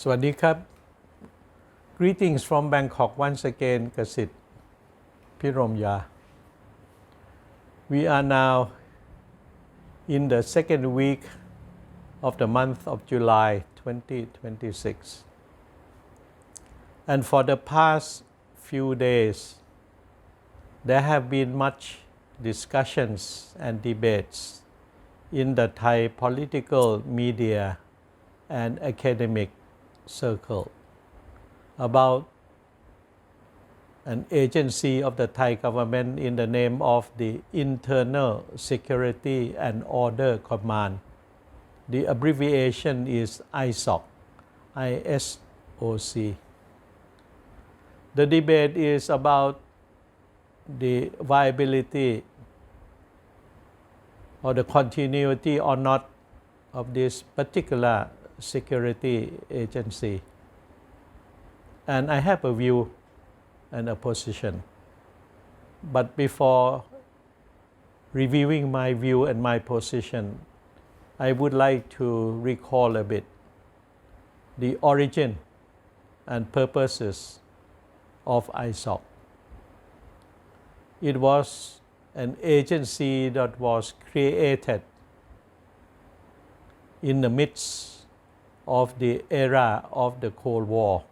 สวัสดีครับ Greetings from Bangkok once again, Kasit Piromya. We are now in the second week of the month of July 2026. And for the past few days, there have been much discussions and debates in the Thai political media and academic circle about an agency of the Thai government in the name of the Internal Security and Order Command. The abbreviation is ISOC, ISOC. The debate is about the viability or the continuity or not of this particular security agency. And I have a view and a position. But before reviewing my view and my position, I would like to recall a bit the origin and purposes of ISOC. It was an agency that was created in the midst of the era of the Cold War,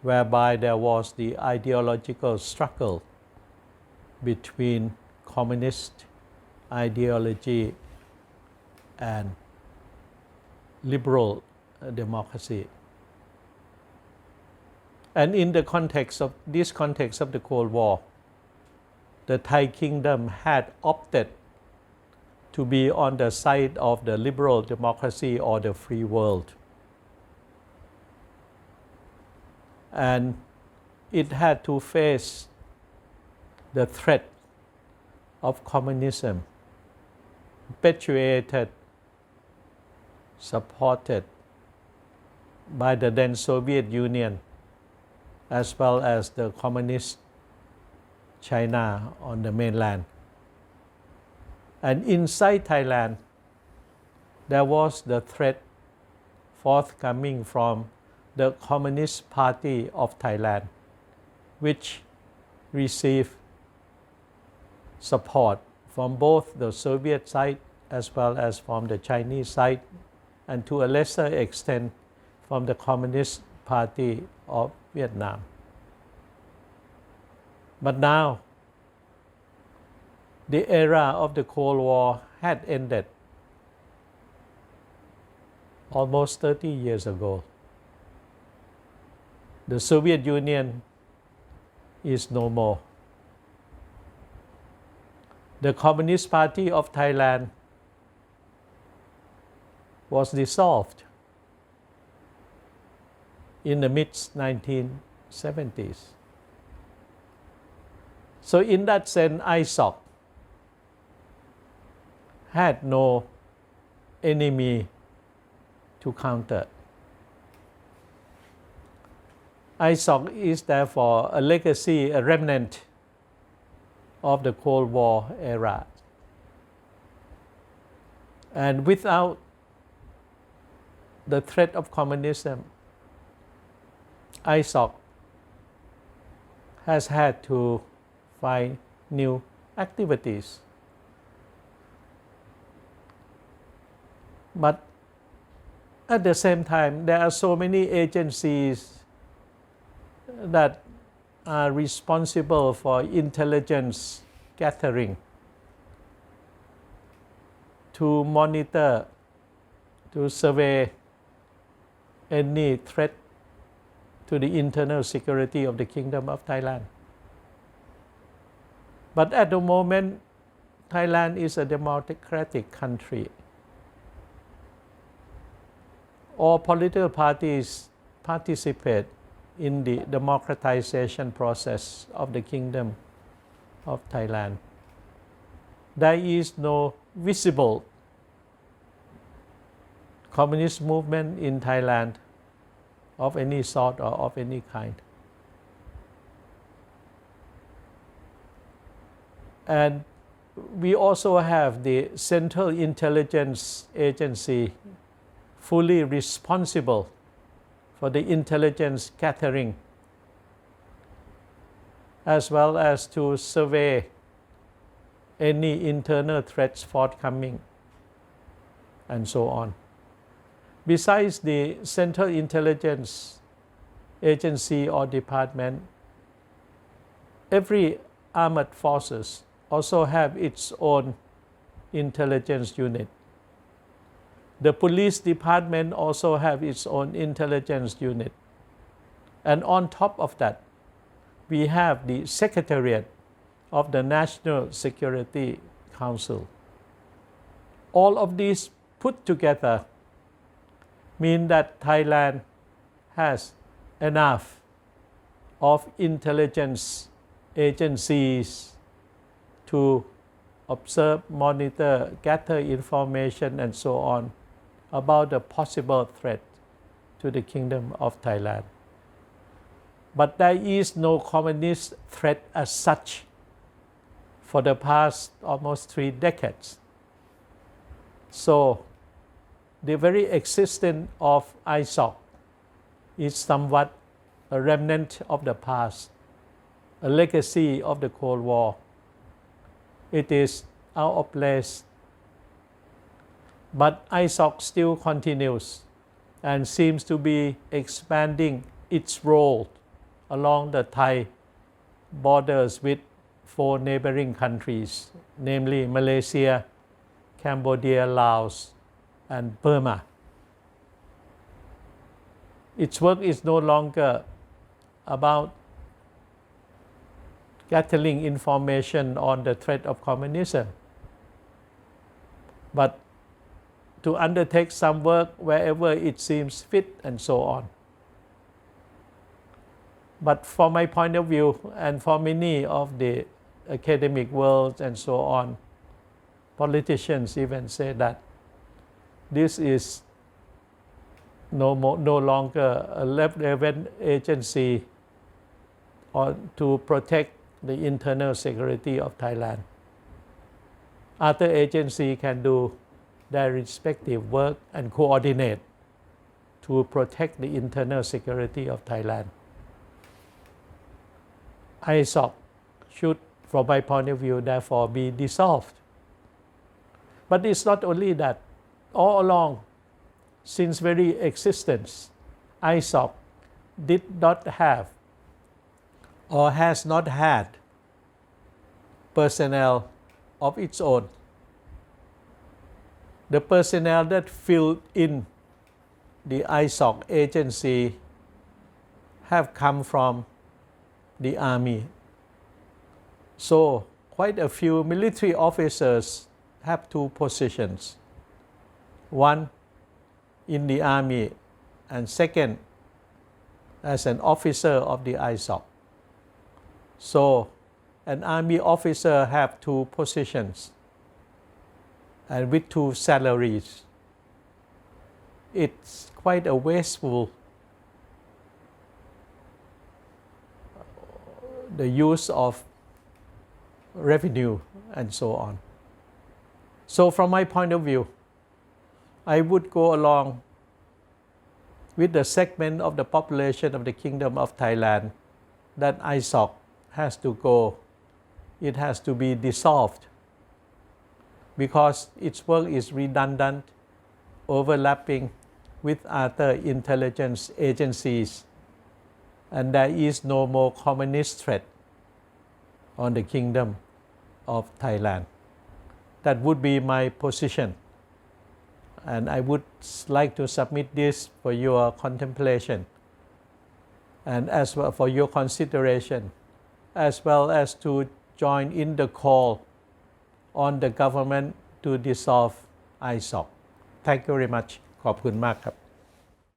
whereby there was the ideological struggle between communist ideology and liberal democracy. And in the context of the Cold War, the Thai kingdom had opted to be on the side of the liberal democracy or the free world. And it had to face the threat of communism, perpetuated, supported by the then Soviet Union, as well as the communist China on the mainland. And inside Thailand, there was the threat forthcoming from the Communist Party of Thailand, which received support from both the Soviet side as well as from the Chinese side, and to a lesser extent from the Communist Party of Vietnam. But now, the era of the Cold War had ended almost 30 years ago. The Soviet Union is no more. The Communist Party of Thailand was dissolved in the mid-1970s. So in that sense, ISOC had no enemy to counter. ISOC is therefore a legacy, a remnant of the Cold War era. And without the threat of communism, ISOC has had to find new activities. But at the same time, there are so many agencies that are responsible for intelligence gathering, to monitor, to survey any threat to the internal security of the Kingdom of Thailand. But at the moment, Thailand is a democratic country. All political parties participate in the democratization process of the Kingdom of Thailand. There is no visible communist movement in Thailand of any sort or of any kind. And we also have the Central Intelligence Agency fully responsible for the intelligence gathering, as well as to survey any internal threats forthcoming, and so on. Besides the Central Intelligence Agency or department, every armed forces also have its own intelligence unit. The police department also have its own intelligence unit. And on top of that, we have the Secretariat of the National Security Council. All of these put together mean that Thailand has enough of intelligence agencies to observe, monitor, gather information, and so on about the possible threat to the Kingdom of Thailand. But there is no communist threat as such for the past almost 3 decades. So the very existence of ISOC is somewhat a remnant of the past, a legacy of the Cold War. It is out of place. But ISOC still continues and seems to be expanding its role along the Thai borders with 4 neighboring countries, namely Malaysia, Cambodia, Laos, and Burma. Its work is no longer about gathering information on the threat of communism, but to undertake some work wherever it seems fit, and so on. But from my point of view, and for many of the academic world and so on, politicians even say that this is no longer a relevant agency to protect the internal security of Thailand. Other agencies can do their respective work and coordinate to protect the internal security of Thailand. ISOC should, from my point of view, therefore be dissolved. But it's not only that. All along, since very existence, ISOC did not have or has not had personnel of its own. The personnel that filled in the ISOC agency have come from the army. So quite a few military officers have 2 positions. One in the army, and second as an officer of the ISOC. So an army officer have 2 positions and with 2 salaries. It's quite a wasteful the use of revenue and so on. So from my point of view, I would go along with the segment of the population of the Kingdom of Thailand that ISOC has to go. It has to be dissolved because its work is redundant, overlapping with other intelligence agencies, and there is no more communist threat on the Kingdom of Thailand. That would be my position. And I would like to submit this for your contemplation and as well for your consideration, as well as to join in the call on the government to dissolve ISOC. Thank you very much. ขอบคุณมากครับ